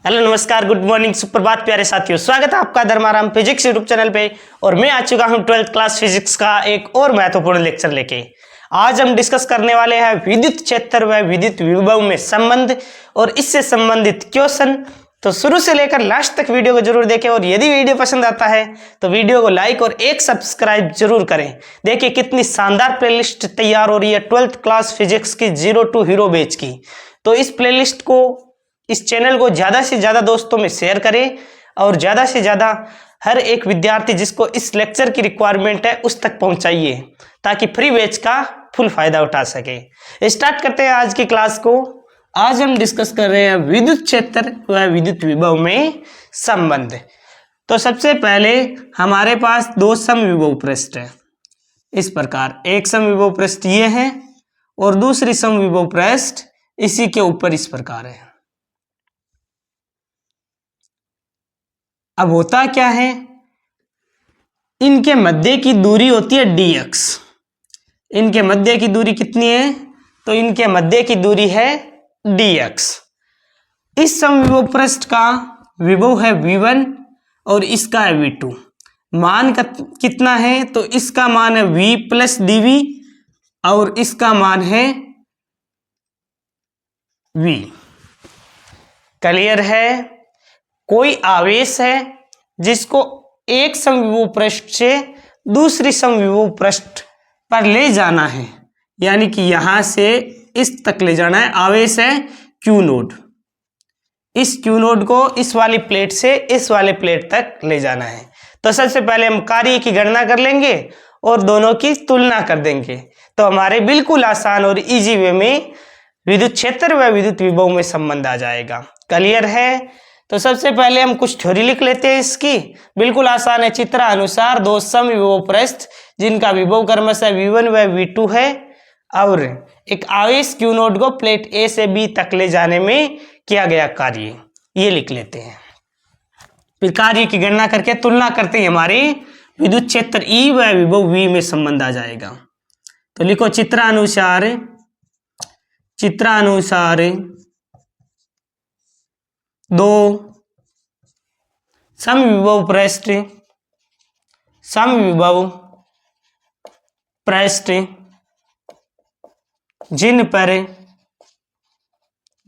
Hello नमस्कार good morning सुप्रभात प्यारे साथियों, स्वागत है आपका धर्माराम फिजिक्स यूट्यूब चैनल पे। और मैं आ चुका हूं 12th क्लास फिजिक्स का एक और महत्वपूर्ण लेक्चर लेके। आज हम डिस्कस करने वाले हैं विद्युत क्षेत्र व विद्युत विभव में संबंध और इससे संबंधित क्वेश्चन। तो शुरू से लेकर लास्ट तक वीडियो को जरूर देखें और यदि वीडियो पसंद आता है तो वीडियो को लाइक और एक सब्सक्राइब जरूर करें। देखिए कितनी शानदार प्लेलिस्ट तैयार हो रही है 12th क्लास फिजिक्स की 0 to हीरो बैच की। तो इस प्लेलिस्ट को, इस चैनल को ज़्यादा से ज़्यादा दोस्तों में शेयर करें और ज़्यादा से ज़्यादा हर एक विद्यार्थी जिसको इस लेक्चर की रिक्वायरमेंट है उस तक पहुंचाइए ताकि फ्री बैच का फुल फायदा उठा सके। स्टार्ट करते हैं आज की क्लास को। आज हम डिस्कस कर रहे हैं विद्युत क्षेत्र व विद्युत विभव में संबंध। तो सबसे पहले हमारे पास दो समविभव पृष्ठ है इस प्रकार, एक समविभव पृष्ठ ये है और दूसरी समविभव पृष्ठ इसी के ऊपर इस प्रकार है। अब होता क्या है, इनके मध्य की दूरी होती है dx। इनके मध्य की दूरी कितनी है? तो इनके मध्य की दूरी है dx। इस समविभव पृष्ठ का विभव है v1 और इसका है v2। मान कितना है? तो इसका मान है v प्लस dv और इसका मान है v। क्लियर है? कोई आवेश है जिसको एक समविभव पृष्ठ से दूसरी समविभव पृष्ठ पर ले जाना है, यानी कि यहां से इस तक ले जाना है। आवेश है Q नोड। इस Q नोड को इस वाली प्लेट से इस वाले प्लेट तक ले जाना है। तो सबसे पहले हम कार्य की गणना कर लेंगे और दोनों की तुलना कर देंगे तो हमारे बिल्कुल आसान और इजी वे में विद्युत क्षेत्र व विद्युत विभव में संबंध आ जाएगा। क्लियर है? तो सबसे पहले हम कुछ थ्योरी लिख लेते हैं इसकी। बिल्कुल आसान है। चित्रानुसार दो समविभव पृष्ठ जिनका विभव क्रमशः v1 व v2 है और एक आवेश Q नोड को प्लेट A से B तक ले जाने में किया गया कार्य, ये लिख लेते हैं। फिर कार्य की गणना करके तुलना करते हैं, हमारे विद्युत क्षेत्र E व विभव V में संबंध आ जाएगा। तो लिखो चित्रानुसार दो समविभव पृष्ठ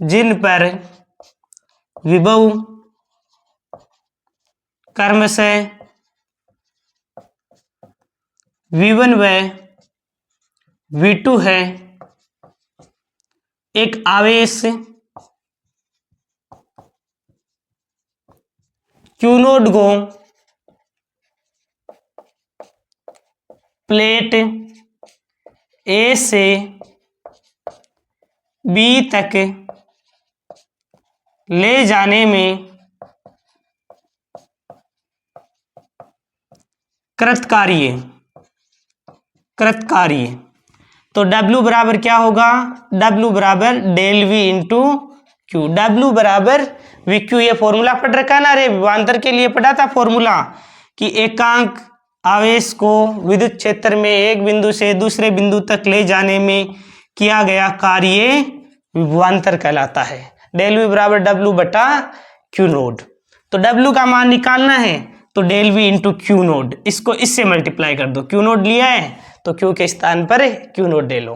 जिन पर विभव क्रमशः v1 व v2 है, एक आवेश Q नोड को प्लेट A से B तक ले जाने में कृतकार्य। तो W बराबर क्या होगा? W बराबर del V into Q। W बराबर VQ। ये फॉर्मूला पढ़ रखा ना रे, विभवांतर के लिए पढ़ा था फॉर्मूला कि एकांक आवेश को विद्युत क्षेत्र में एक बिंदु से दूसरे बिंदु तक ले जाने में किया गया कार्य विभवांतर कहलाता है। डेल V बराबर W बटा Q नोड। तो W का मान निकालना है तो del V into Q naught, इसको इससे मल्टीप्लाई कर दो। Q नोड लिया है तो Q के स्थान पर Q नोड ले लो।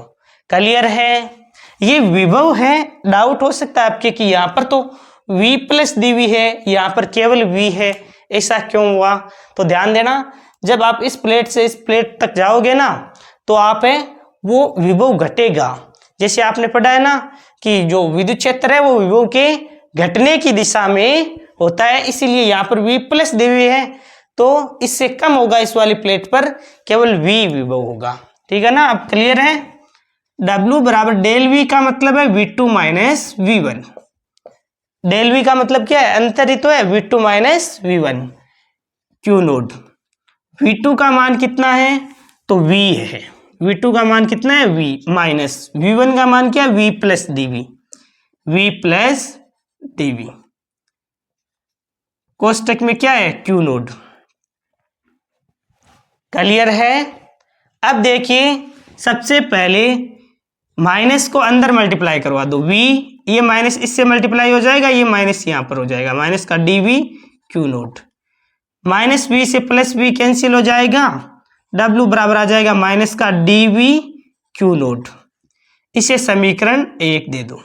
क्लियर है? ये विभव है। डाउट हो सकता है आपके कि यहाँ पर तो V प्लस dV है, यहाँ पर केवल V है, ऐसा क्यों हुआ? तो ध्यान देना, जब आप इस प्लेट से इस प्लेट तक जाओगे ना तो आप वो विभव घटेगा। जैसे आपने पढ़ा है ना कि जो विद्युत क्षेत्र है वो विभव के घटने की दिशा में होता है, इसीलिए यहाँ पर V प्लस dV है तो इससे कम होगा। इस वाली प्लेट पर केवल V विभव होगा। ठीक है ना? अब क्लियर है? W बराबर डेल V का मतलब है V2 minus V1। Del V का मतलब क्या है? अंतर ही तो है, V2 minus V1 Q node. V2 का मान कितना है? तो V है। V2 का मान कितना है? V माइनस V1 का मान क्या है? V plus dV। कोष्टक में क्या है? Q node. क्लियर है? अब देखिए सबसे पहले माइनस को अंदर मल्टीप्लाई करवा दो, V ये माइनस इससे मल्टीप्लाई हो जाएगा, ये माइनस यहाँ पर हो जाएगा, माइनस का d V q naught, minus B से प्लस बी कैंसिल हो जाएगा, डब्ल्यू बराबर आ जाएगा माइनस का डी वी क्यू नोट। इसे समीकरण 1 दे दो।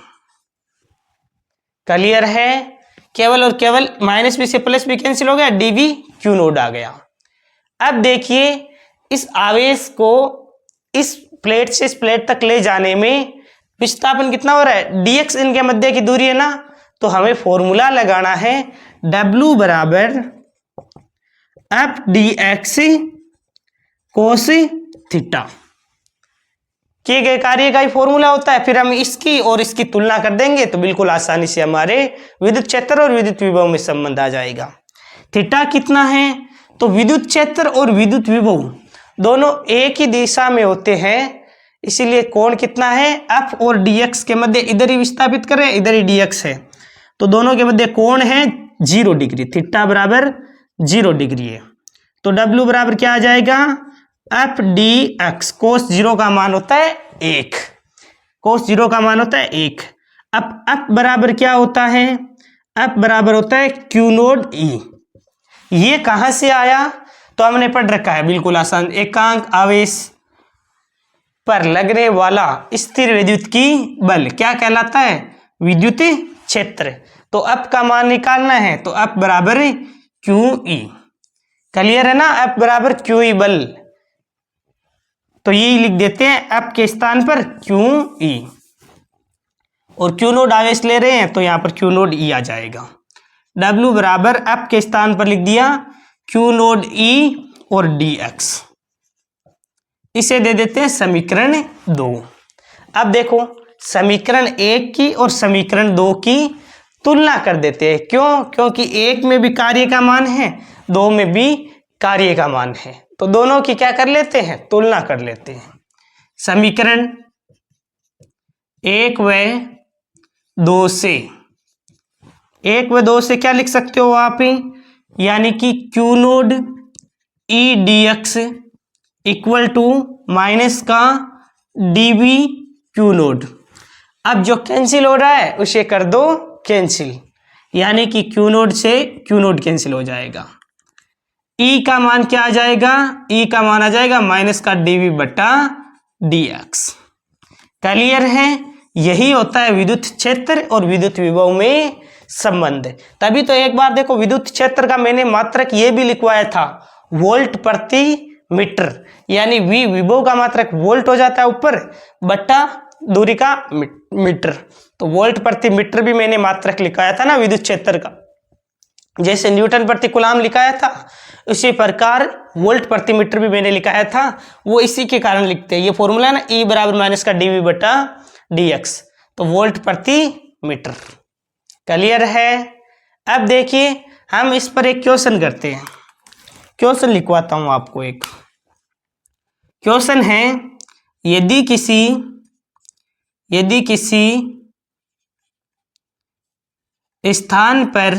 क्लियर है? केवल और केवल माइनस बी से प्लस बी कैंसिल हो गया, डी वी क्यू नोट आ गया। अब देखिए इस आवेश को इस प्लेट से इस प्लेट तक ले जाने में विस्थापन कितना हो रहा है, dx इनके मध्य की दूरी है ना, तो हमें फॉर्मूला लगाना है W बराबर F D x cos theta. किए गए कार्य का ही फॉर्मूला होता है, फिर हम इसकी और इसकी तुलना कर देंगे तो बिल्कुल आसानी से हमारे विद्युत क्षेत्र और विद्युत विभव में संबंध आ जाएगा। थीटा कितना है, तो विद्युत क्षेत्र और विद्युत विभव दोनों एक ही दिशा में होते हैं, इसीलिए कोण कितना है, एफ और dx के मध्य, इधर ही विस्थापित करें, इधर ही dx है, तो दोनों के मध्य कोण है 0 डिग्री, थीटा बराबर 0 डिग्री है। तो W बराबर क्या आ जाएगा, एफ डी एक्स, कोस 0 का मान होता है 1, कोस 0 का मान होता है 1। अब F बराबर क्या होता है, F बराबर होता है क्यू नोड ई। ये कहां से आया, तो हमने पढ़ रखा है, बिल्कुल आसान, एकांक आवेश पर लगने वाला स्थिर विद्युत की बल क्या कहलाता है, विद्युत क्षेत्र। तो F का मान निकालना है, तो F बराबर क्यू ई। क्लियर है ना, F बराबर क्यू ई बल, तो यही लिख देते हैं F के स्थान पर क्यू ई, और क्यू नोड आवेश ले रहे हैं तो यहां पर क्यू नोड ई आ जाएगा। W बराबर F के स्थान पर लिख दिया क्यू नोड ई और dx, इसे दे देते हैं समीकरण 2। अब देखो समीकरण 1 की और समीकरण 2 की तुलना कर देते हैं, क्यों, क्योंकि 1 में भी कार्य का मान है, 2 में भी कार्य का मान है, तो दोनों की क्या कर लेते हैं, तुलना कर लेते हैं। समीकरण 1 व 2 से, 1 व 2 से क्या लिख सकते हो आप, यानी कि q naught E d x equal to minus का डी वी क्यू नोड। अब जो कैंसिल हो रहा है उसे कर दो कैंसिल, यानी कि क्यू नोड से क्यू नोड कैंसिल हो जाएगा। ई का मान क्या आ जाएगा, ई का मान आ जाएगा माइनस का डी वी बटा डी एक्स। क्लियर है, यही होता है विद्युत क्षेत्र और विद्युत विभव में संबंध। तभी तो एक बार देखो विद्युत क्षेत्र का मैंने मात्रक ये भी लिखवाया था, वोल्ट प्रति मीटर, यानी वी विभव का मात्रक वोल्ट हो जाता है ऊपर, बट्टा दूरी का मीटर, तो वोल्ट प्रति मीटर भी मैंने मात्रक लिखाया था ना विद्युत क्षेत्र का, जैसे न्यूटन प्रति कूलाम लिखाया था उसी प्रकार वोल्ट प्रति मीटर भी मैंने लिखाया था, वो इसी के कारण लिखते हैं। ये फॉर्मूला ना, ई बराबर माइनस का डी वी बटा डी एक्स, तो वोल्ट प्रति मीटर। क्लियर है? अब देखिए हम इस पर एक क्वेश्चन करते हैं, क्वेश्चन लिखवाता हूं आपको। एक क्वेश्चन है, यदि किसी स्थान पर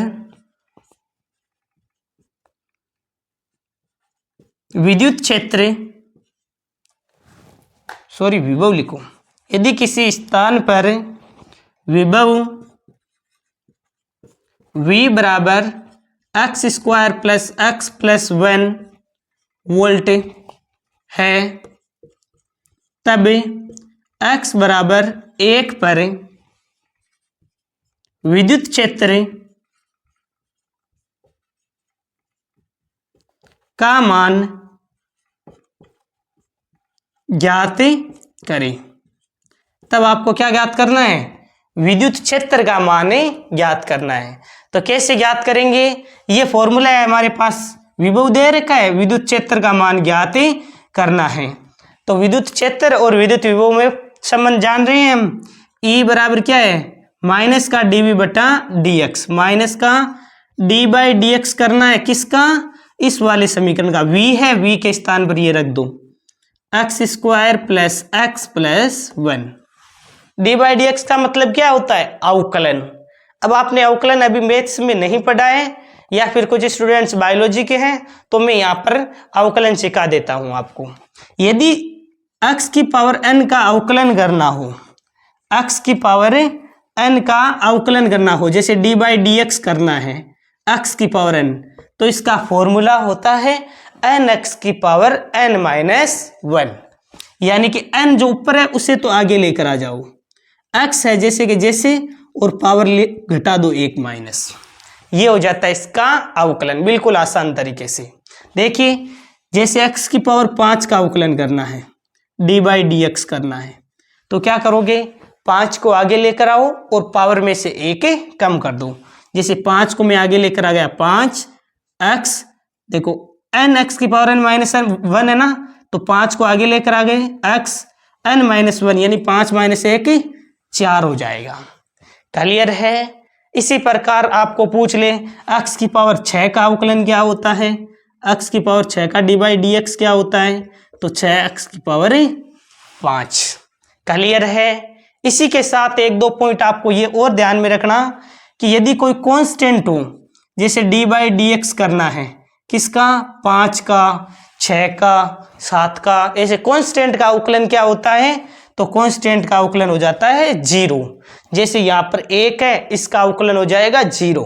विद्युत क्षेत्र, विभव लिखो, यदि किसी स्थान पर विभव V बराबर x square plus x plus 1 volt है, तब x बराबर 1 पर विद्युत क्षेत्र का मान ज्ञात करें। तब आपको क्या ज्ञात करना है, विद्युत क्षेत्र का मान ज्ञात करना है। तो कैसे ज्ञात करेंगे, ये फॉर्मूला है हमारे पास, विभव दे रखा है, विद्युत क्षेत्र का मान ज्ञात करना है। तो विद्युत क्षेत्र और विद्युत विभव में संबंध जान रहे हैं हम, E बराबर क्या है, माइनस का डी वी बटा डी एक्स, माइनस का डी बाई डी एक्स करना है किसका, इस वाले समीकरण का, V है, V के स्थान पर ये रख दो, x square plus x plus 1। D by D x का मतलब क्या होता है, अवकलन। अब आपने अवकलन अभी मैथ्स में नहीं पढ़ा है, या फिर कुछ स्टूडेंट्स बायोलॉजी के हैं, तो मैं यहाँ पर अवकलन सिखा देता हूँ आपको। यदि x की पावर n का अवकलन करना हो, x की पावर n का अवकलन करना हो, जैसे डी बाई डी एक्स करना है x की पावर n, तो इसका फॉर्मूला होता है n x की पावर n माइनस 1, यानी कि n जो ऊपर है उसे तो आगे लेकर आ जाओ, x है जैसे कि जैसे, और पावर घटा दो 1 माइनस, ये हो जाता है इसका अवकलन बिल्कुल आसान तरीके से। देखिए जैसे x की पावर 5 का अवकलन करना है, डी बाई डी एक्स करना है, तो क्या करोगे, 5 को आगे लेकर आओ और पावर में से 1 कम कर दो। जैसे 5 को मैं आगे लेकर आ गया 5x, देखो n x की पावर n माइनस 1 है ना, तो 5 को आगे लेकर आ गए x n माइनस 1, यानी 5 माइनस 1 4 हो जाएगा। क्लियर है। इसी प्रकार आपको पूछ ले x की पावर 6 का अवकलन क्या होता है, x की पावर 6 का डी बाई डी एक्स क्या होता है, तो 6x की पावर 5। क्लियर है। इसी के साथ एक दो पॉइंट आपको ये और ध्यान में रखना कि यदि कोई कांस्टेंट हो, जैसे डी बाई डी एक्स करना है किसका, 5 का, 6 का, 7 का, ऐसे कांस्टेंट का अवकलन क्या होता है, तो कांस्टेंट का अवकलन हो जाता है 0। जैसे यहाँ पर 1 है, इसका अवकलन हो जाएगा 0।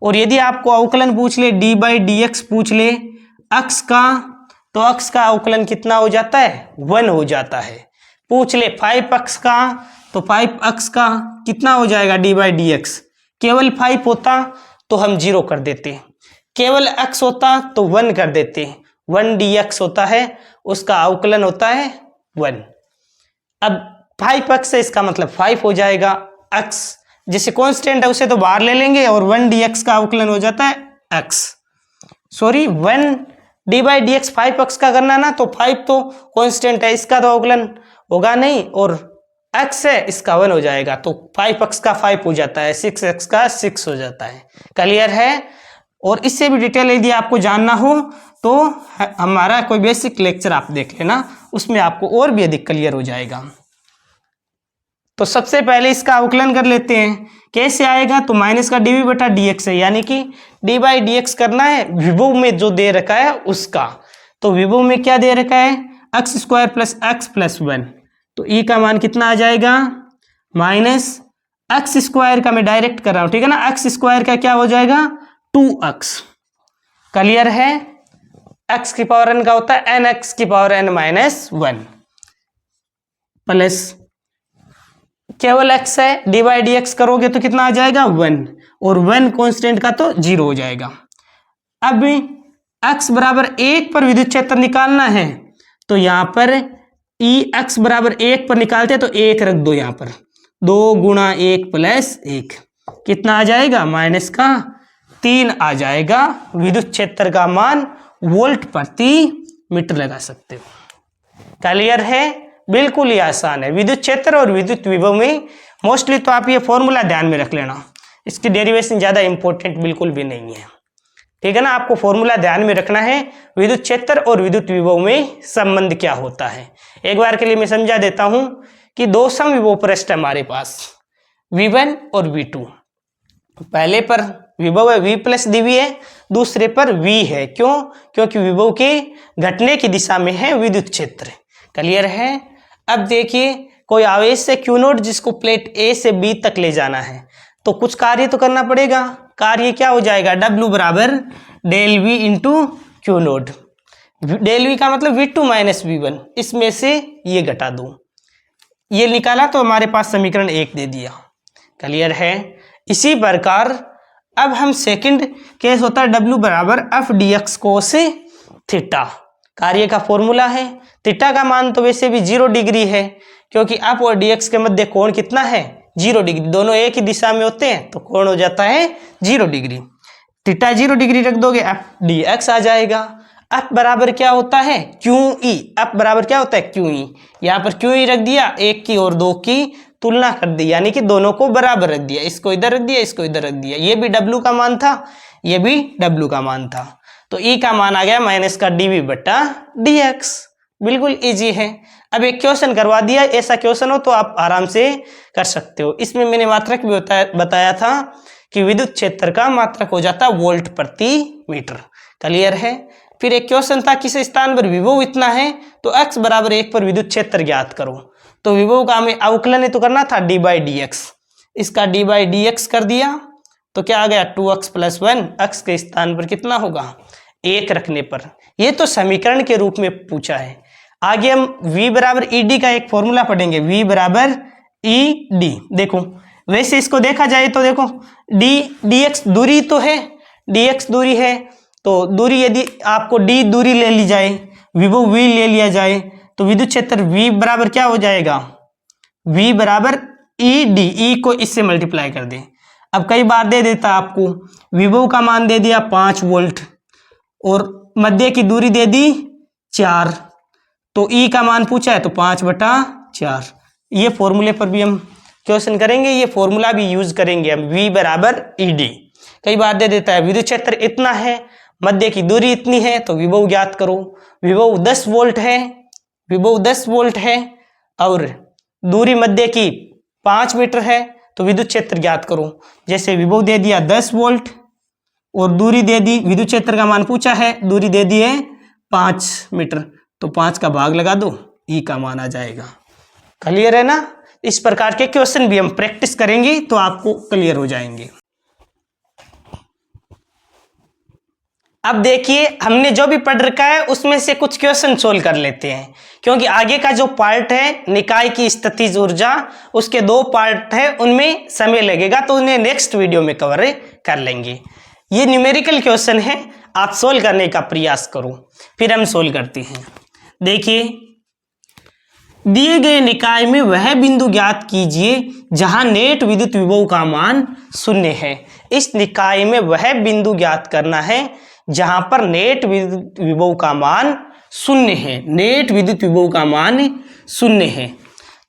और यदि आपको अवकलन पूछ ले, डी बाई डी एक्स पूछ ले x का, तो x का अवकलन कितना हो जाता है, 1 हो जाता है। पूछ ले 5x का, तो 5x का कितना हो जाएगा डी बाई डी एक्स, केवल 5 होता तो हम 0 कर देते, केवल x होता तो 1 कर देते, 1 dx होता है, उसका अवकलन होता है 1। अब 5x से इसका मतलब 5 हो जाएगा, x जैसे कांस्टेंट है उसे तो बाहर ले लेंगे, और 1 dx का अवकलन हो जाता है x, sorry 1 D by D x 5x का करना ना, तो 5 तो कांस्टेंट है, इसका तो अवकलन होगा नहीं, और x है इसका 1 हो जाएगा, तो 5x का 5 हो जाता है, 6x का 6 हो जाता है। क्लियर है। और इससे भी डिटेल यदि आपको जानना हो तो हमारा कोई बेसिक लेक्चर आप देख लेना, उसमें आपको और भी अधिक क्लियर हो जाएगा। तो सबसे पहले इसका अवकलन कर लेते हैं, कैसे आएगा, तो माइनस का डीवी बटा डी एक्स है, यानी कि डी बाई डी एक्स करना है विभव में जो दे रखा है उसका, तो विभव में क्या दे रखा है, x square plus x plus 1, तो ई का मान कितना आ जाएगा, माइनस एक्स स्क्वायर का मैं डायरेक्ट कर रहा हूं, ठीक है ना, एक्स स्क्वायर का क्या हो जाएगा 2x। क्लियर है। x की पावर n का होता है n x की पावर n माइनस 1 प्लस केवल x है, डी बाई डी एक्स करोगे तो कितना आ जाएगा 1, और 1 कांस्टेंट का तो 0 हो जाएगा। अब x बराबर 1 पर विद्युत क्षेत्र निकालना है, तो यहां पर ई x बराबर 1 पर निकालते हैं तो 1 रख दो, यहां पर 2 गुणा 1 प्लस 1 कितना आ जाएगा, माइनस का 3 आ जाएगा। विद्युत क्षेत्र का मान वोल्ट प्रति मीटर लगा सकते हो। क्लियर है। बिल्कुल ही आसान है। विद्युत क्षेत्र और विद्युत विभव में मोस्टली तो आप ये फॉर्मूला ध्यान में रख लेना, इसकी डेरिवेशन ज़्यादा इंपॉर्टेंट बिल्कुल भी नहीं है, ठीक है ना। आपको फॉर्मूला ध्यान में रखना है, विद्युत क्षेत्र और विद्युत विभव में संबंध क्या होता है। एक बार के लिए मैं समझा देता हूं कि दो समविभव पृष्ठ हमारे पास V1 और V2, पहले पर विभव है V प्लस dV है, दूसरे पर V है, क्यों, क्योंकि विभव के घटने की दिशा में है विद्युत क्षेत्र। क्लियर है। अब देखिए कोई आवेश से Q नोट जिसको प्लेट A से B तक ले जाना है, तो कुछ कार्य तो करना पड़ेगा। कार्य क्या हो जाएगा, W बराबर del V into Q naught, del V का मतलब V2 माइनस V1, इसमें से ये घटा दो, ये निकाला तो हमारे पास समीकरण 1 दे दिया। क्लियर है। इसी प्रकार अब हम सेकंड केस होता है W बराबर F D x cos theta, कार्य का फॉर्मूला है। थीटा का मान तो वैसे भी 0 डिग्री है, क्योंकि एफ और डी एक्स के मध्य कोण कितना है 0 डिग्री, दोनों एक ही दिशा में होते हैं तो कोण हो जाता है 0 डिग्री। थीटा 0 डिग्री रख दोगे एफ डी एक्स आ जाएगा। एफ बराबर क्या होता है क्यू ई, एफ बराबर क्या होता है क्यू ई, यहाँ पर क्यू ई रख दिया, एक की और दो की तुलना कर दी, यानी कि दोनों को बराबर रख दिया, इसको इधर रख दिया, इसको इधर रख दिया, ये भी W का मान था, ये भी W का मान था, तो E का मान आ गया माइनस का dV बटा dx। बिल्कुल इजी है। अब एक क्वेश्चन करवा दिया, ऐसा क्वेश्चन हो तो आप आराम से कर सकते हो। इसमें मैंने मात्रक भी बताया था कि विद्युत क्षेत्र का मात्रक हो जाता वोल्ट प्रति मीटर। क्लियर है। फिर एक क्वेश्चन था किस स्थान पर विभव इतना है, तो x बराबर 1 पर विद्युत क्षेत्र ज्ञात करो, तो विभव का हमें अवकलन तो करना था d बाई डी एक्स, इसका डी बाई डी एक्स कर दिया तो क्या आ गया 2x + 1, x के स्थान पर कितना होगा 1 रखने पर। ये तो समीकरण के रूप में पूछा है। आगे हम v बराबर ED का एक फॉर्मूला पढ़ेंगे, v बराबर ED। देखो वैसे इसको देखा जाए तो देखो dx दूरी तो है, dx दूरी है तो दूरी यदि आपको d दूरी ले ली जाए, विभव v ले लिया जाए तो विद्युत क्षेत्र v बराबर क्या हो जाएगा, v बराबर ED, E को इससे मल्टीप्लाई कर दें। अब कई बार दे देता आपको, विभव का मान दे दिया 5 वोल्ट और मध्य की दूरी दे दी 4, तो E का मान पूछा है तो 5/4। ये फॉर्मूले पर भी हम क्वेश्चन करेंगे, ये फॉर्मूला भी यूज करेंगे हम, V बराबर ED। कई बार दे देता है विद्युत क्षेत्र इतना है, मध्य की दूरी इतनी है तो विभव ज्ञात करो। विभव 10 वोल्ट है, विभव 10 वोल्ट है और दूरी मध्य की 5 मीटर है तो विद्युत क्षेत्र ज्ञात करो। जैसे विभव दे दिया 10 वोल्ट और दूरी दे दी, विद्युत क्षेत्र का मान पूछा है, दूरी दे दी है 5 मीटर तो 5 का भाग लगा दो, ई का मान आ जाएगा। क्लियर है ना? इस प्रकार के क्वेश्चन भी हम प्रैक्टिस करेंगे तो आपको क्लियर हो जाएंगे। अब देखिए हमने जो भी पढ़ रखा है उसमें से कुछ क्वेश्चन सोल्व कर लेते हैं, क्योंकि आगे का जो पार्ट है निकाय की स्थितिज ऊर्जा, उसके 2 पार्ट है, उनमें समय लगेगा तो उन्हें नेक्स्ट वीडियो में कवर कर लेंगे। ये न्यूमेरिकल क्वेश्चन है, आप सोल्व करने का प्रयास करो, फिर हम सोल्व करते हैं। देखिए दिए गए निकाय में वह बिंदु ज्ञात कीजिए जहां नेट विद्युत विभव का मान 0 है। इस निकाय में वह बिंदु ज्ञात करना है जहां पर नेट विद्युत विभव का मान 0 है, नेट विद्युत विभव का मान 0 है।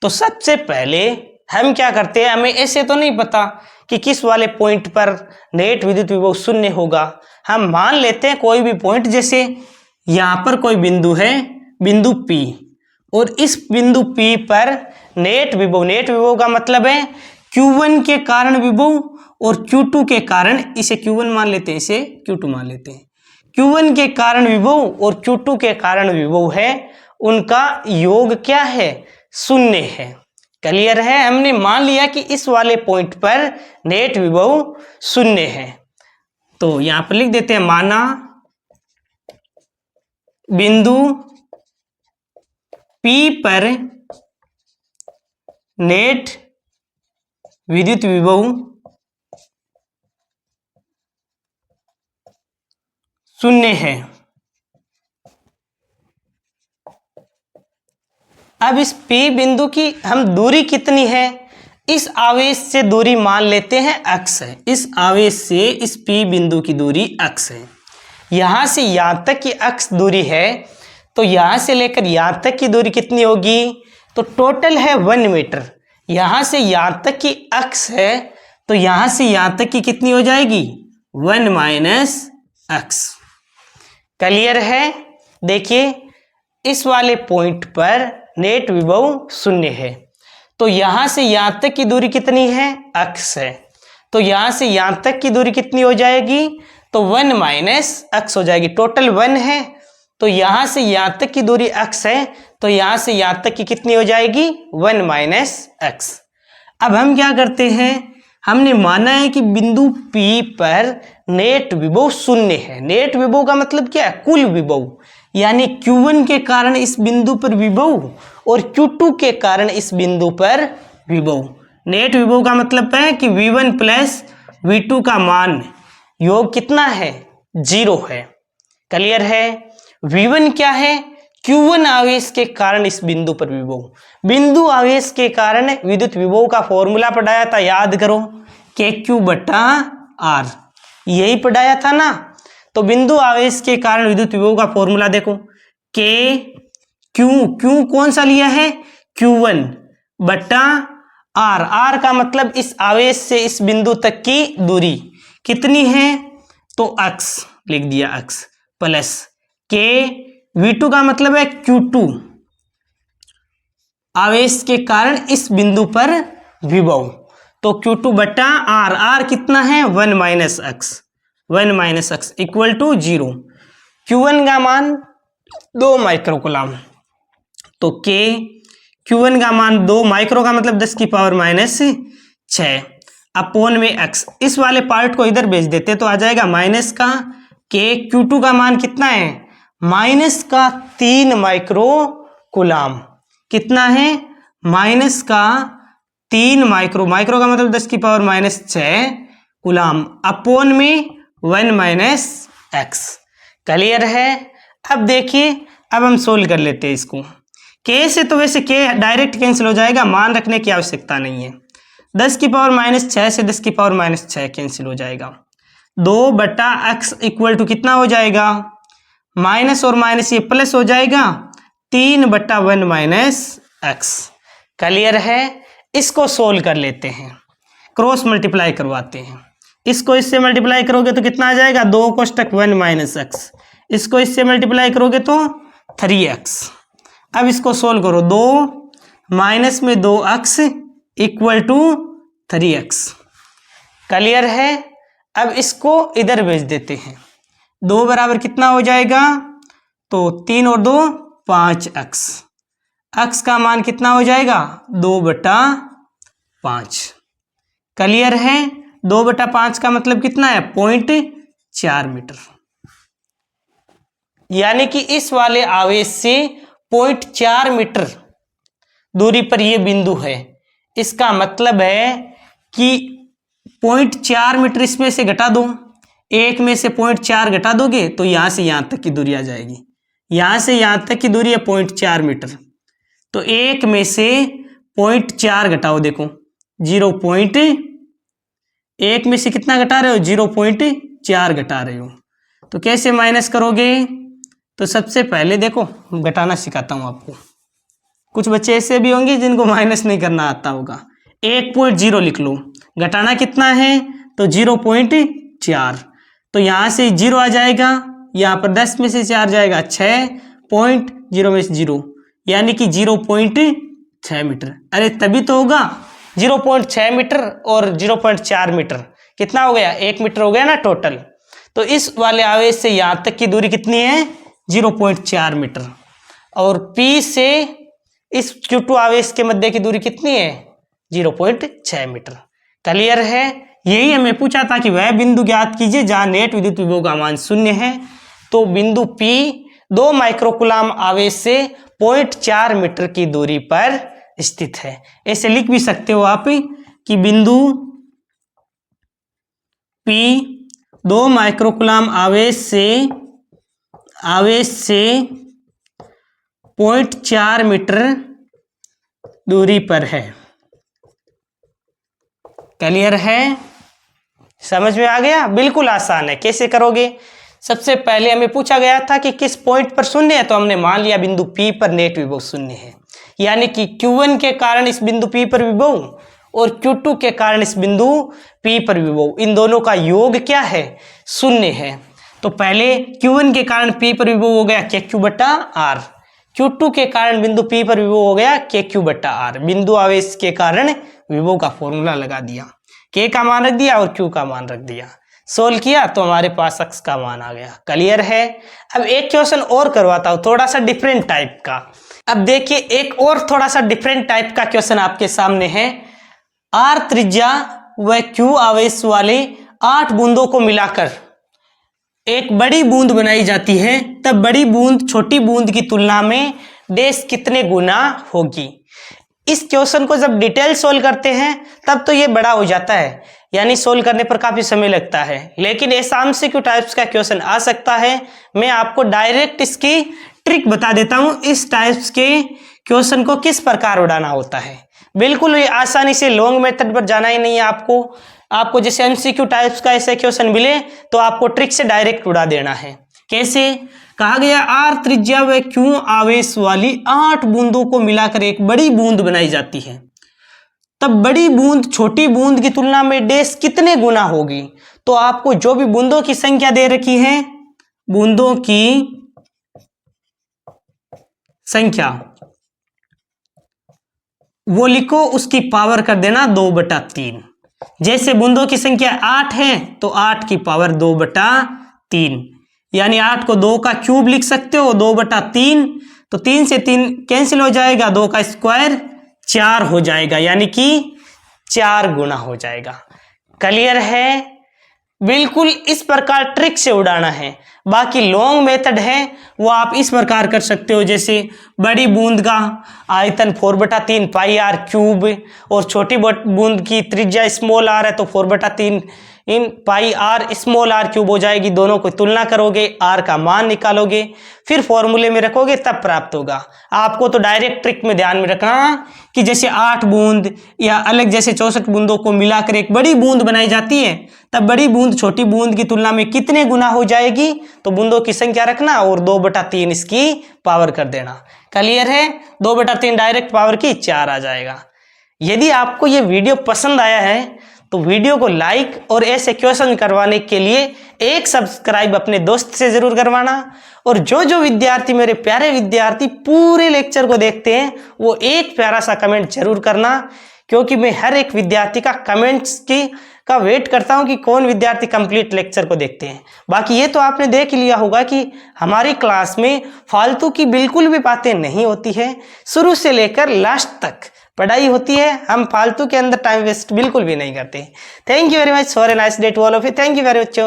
तो सबसे पहले हम क्या करते हैं, हमें ऐसे तो नहीं पता कि किस वाले पॉइंट पर नेट विद्युत विभव 0 होगा। हम मान लेते हैं कोई भी पॉइंट, जैसे यहाँ पर कोई बिंदु है, बिंदु P, और इस बिंदु P पर नेट विभव का मतलब है Q1 के कारण विभव और Q2 के कारण, इसे Q1 मान लेते हैं, इसे Q2 मान लेते हैं। Q1 के कारण विभव और Q2 के कारण विभव है, उनका योग क्या है 0 है। क्लियर है? हमने मान लिया कि इस वाले पॉइंट पर नेट विभव 0 है, तो यहां पर लिख देते हैं माना बिंदु P पर नेट विद्युत विभव 0 है। अब इस P बिंदु की हम दूरी कितनी है, इस आवेश से दूरी मान लेते हैं x है, इस आवेश से इस P बिंदु की दूरी x है। यहां से यहां तक की x दूरी है, तो यहां से लेकर यहां तक की दूरी कितनी होगी, तो टोटल है 1 मीटर। यहां से यहां तक की x है तो यहां से यहां तक की कितनी हो जाएगी 1 - x। क्लियर है? देखिए इस वाले पॉइंट पर नेट विभव 0 है, तो यहां से यहां तक की दूरी कितनी है x है, तो यहां से यहां तक की दूरी कितनी हो जाएगी, तो 1 - x हो जाएगी। टोटल 1 है तो यहां से यहां तक की दूरी x है, तो यहां से यहां तक की कितनी हो जाएगी 1 - x। अब हम क्या करते हैं, हमने माना है कि बिंदु P पर नेट विभव 0 है। नेट विभव का मतलब क्या है, कुल विभव, यानी Q1 के कारण इस बिंदु पर विभव और Q2 के कारण इस बिंदु पर विभव। नेट विभव का मतलब है कि V1 + V2 का मान योग कितना है 0 है। क्लियर है? V1 क्या है, Q1 आवेश के कारण इस बिंदु पर विभव। बिंदु आवेश के कारण विद्युत विभव का फॉर्मूला पढ़ाया था, याद करो, KQ/R, यही पढ़ाया था ना। तो बिंदु आवेश के कारण विद्युत विभव का फॉर्मूला देखो, Q कौन सा लिया है Q1/R। R का मतलब इस आवेश से इस बिंदु तक की दूरी कितनी है, तो x लिख दिया, x प्लस K। V2 का मतलब है Q2, आवेश के कारण इस बिंदु पर विभव, तो Q2/R। R कितना है 1 - x, 1 - x equal to 0। Q1 का मान 2 माइक्रोकूलम, तो K Q1 का मान 2 माइक्रो का मतलब 10⁻⁶। अपॉन में x। इस वाले पार्ट को इधर भेज देते तो आ जाएगा माइनस का k। Q2 का मान कितना है? माइनस का 3 माइक्रो कूलाम। कितना है? माइनस का 3 माइक्रो, माइक्रो का मतलब 10 की पावर माइनस 6 कूलाम अपॉन में 1 माइनस एक्स। क्लियर है? अब देखिए, अब हम सोल्व कर लेते हैं इसको। k से तो वैसे k डायरेक्ट कैंसिल हो जाएगा, मान रखने की आवश्यकता नहीं है। 10 की पावर माइनस 6 से 10 की पावर माइनस 6 कैंसिल हो जाएगा। 2 बटा एक्स इक्वल टू कितना हो जाएगा? माइनस और माइनस ये प्लस हो जाएगा, 3 बटा 1 माइनस एक्स। क्लियर है? इसको सोल्व कर लेते हैं, क्रॉस मल्टीप्लाई करवाते हैं। इसको इससे मल्टीप्लाई करोगे तो कितना आ जाएगा? 2 कोष्टक 1 माइनस एक्स। इसको इससे मल्टीप्लाई करोगे तो 3x। अब इसको सोल्व करो, 2 माइनस में 2x equal to 3x। Clear है? अब इसको इधर भेज देते हैं। 2 बराबर कितना हो जाएगा? तो 3 और 2 5x। x का मान कितना हो जाएगा? 2 बटा 5। क्लियर है? 2 बटा 5 का मतलब कितना है? 0.4 मीटर। यानी कि इस वाले आवेश से 0.4 मीटर दूरी पर यह बिंदु है। इसका मतलब है कि 0.4 मीटर इसमें से घटा दो, एक में से 0.4 घटा दोगे तो यहां से यहां तक की दूरी आ जाएगी। यहां से यहां तक की दूरी है 0.4 मीटर, तो एक में से 0.4 घटाओ। देखो 1 में से कितना घटा रहे हो? 0.4 घटा रहे हो। तो कैसे माइनस करोगे? तो सबसे पहले देखो, घटाना सिखाता हूं आपको। कुछ बच्चे ऐसे भी होंगे जिनको माइनस नहीं करना आता होगा। 1.0 लिख लो, घटाना कितना है? तो 0.4। तो यहां से 0 आ जाएगा, यहां पर 10 में से 4 जाएगा, 6.0 में से 0, यानी कि 0.6 मीटर। अरे तभी तो होगा, 0.6 मीटर और 0.4 मीटर कितना हो गया? 1 मीटर हो गया ना टोटल। तो इस वाले आवेश से यहां तक की दूरी कितनी है? 0.4 मीटर। और P से इस Q2 आवेश के मध्य की दूरी कितनी है? 0.6 मीटर। क्लियर है? यही हमें पूछा था कि वह बिंदु ज्ञात कीजिए जहां नेट विद्युत विभव का मान 0 है। तो बिंदु P 2 माइक्रोकूलाम आवेश से 0.4 मीटर की दूरी पर स्थित है। ऐसे लिख भी सकते हो आप कि बिंदु P 2 माइक्रोकूलाम आवेश से 0.4 मीटर दूरी पर है। क्लियर है? समझ में आ गया? बिल्कुल आसान है। कैसे करोगे? सबसे पहले हमें पूछा गया था कि किस पॉइंट पर शून्य है, तो हमने मान लिया बिंदु P पर नेट विभव शून्य है। यानी कि Q1 के कारण इस बिंदु P पर विभव और Q2 के कारण इस बिंदु P पर विभव, इन दोनों का योग क्या है? शून्य है। तो पहले Q1 के कारण P पर विभव हो गया KQ बटा R, Q2 के कारण बिंदु P पर विभव हो गया KQ बटा R। बिंदु आवेश के कारण विभव का फॉर्मूला लगा दिया, K का मान रख दिया और Q का मान रख दिया। सोल्व किया तो हमारे पास x का मान आ गया। क्लियर है? अब एक क्वेश्चन और करवाता हूं, थोड़ा सा डिफरेंट टाइप का। अब देखिए, एक और थोड़ा सा डिफरेंट टाइप का क्वेश्चन आपके सामने है। R त्रिज्या व Q आवेश वाले 8 बूंदों को मिलाकर एक बड़ी बूंद बनाई जाती है, तब बड़ी बूंद छोटी बूंद की तुलना में डैश कितने गुना होगी? इस क्वेश्चन को जब डिटेल सोल्व करते हैं तब तो ये बड़ा हो जाता है, यानी सोल्व करने पर काफी समय लगता है। लेकिन ऐसा एमसीक्यू टाइप्स का क्वेश्चन आ सकता है। मैं आपको डायरेक्ट इसकी ट्रिक बता देता हूं, इस टाइप्स के क्वेश्चन को किस प्रकार उड़ाना होता है। बिल्कुल ये आसानी से लॉन्ग मेथड पर जाना ही नहीं है आपको जैसे एमसीक्यू टाइप्स का ऐसे क्वेश्चन मिले तो आपको ट्रिक से डायरेक्ट उड़ा देना है। कैसे? कहा गया R त्रिज्या व Q आवेश वाली 8 बूंदों को मिलाकर एक बड़ी बूंद बनाई जाती है, तब बड़ी बूंद छोटी बूंद की तुलना में डैश कितने गुना होगी? तो आपको जो भी बूंदों की संख्या दे रखी है, बूंदों की संख्या वो लिखो, उसकी पावर कर देना 2/3। जैसे बूंदों की संख्या 8 है तो 8 की पावर 2/3, यानी 8 को 2 का क्यूब लिख सकते हो, 2/3। तो 3 से 3 कैंसिल हो जाएगा, 2 का स्क्वायर 4 हो जाएगा, यानी कि 4 गुना हो जाएगा। क्लियर है? बिल्कुल इस प्रकार ट्रिक से उड़ाना है। बाकी लॉन्ग मेथड है वो आप इस प्रकार कर सकते हो, जैसे बड़ी बूंद का आयतन 4/3 पाई आर क्यूब और छोटी बूंद की त्रिज्या स्मॉल आर है तो 4/3 इन पाई आर स्मॉल आर क्यूब हो जाएगी। दोनों को तुलना करोगे, आर का मान निकालोगे, फिर फॉर्मूले में रखोगे, तब प्राप्त होगा। आपको तो डायरेक्ट ट्रिक में ध्यान में रखना कि जैसे 8 बूंद या अलग जैसे 64 बूंदों को मिलाकर एक बड़ी बूंद बनाई जाती है, तब बड़ी बूंद छोटी बूंद की तुलना में कितने गुना हो जाएगी, तो बूंदों की संख्या रखना और 2/3 इसकी पावर कर देना। क्लियर है? 2/3 डायरेक्ट पावर की 4 आ जाएगा। यदि आपको ये वीडियो पसंद आया है तो वीडियो को लाइक और ऐसे क्वेश्चन करवाने के लिए एक सब्सक्राइब अपने दोस्त से जरूर करवाना। और जो जो विद्यार्थी, मेरे प्यारे विद्यार्थी, पूरे लेक्चर को देखते हैं वो एक प्यारा सा कमेंट जरूर करना, क्योंकि मैं हर एक विद्यार्थी का कमेंट्स का वेट करता हूं कि कौन विद्यार्थी कंप्लीट लेक्चर को देखते हैं। बाकी ये तो आपने देख लिया होगा कि हमारी क्लास में फालतू की बिल्कुल भी बातें नहीं होती है, शुरू से लेकर लास्ट तक पढ़ाई होती है। हम फालतू के अंदर टाइम वेस्ट बिल्कुल भी नहीं करते। Thank you very much, for a nice day to all of you. Thank you very much.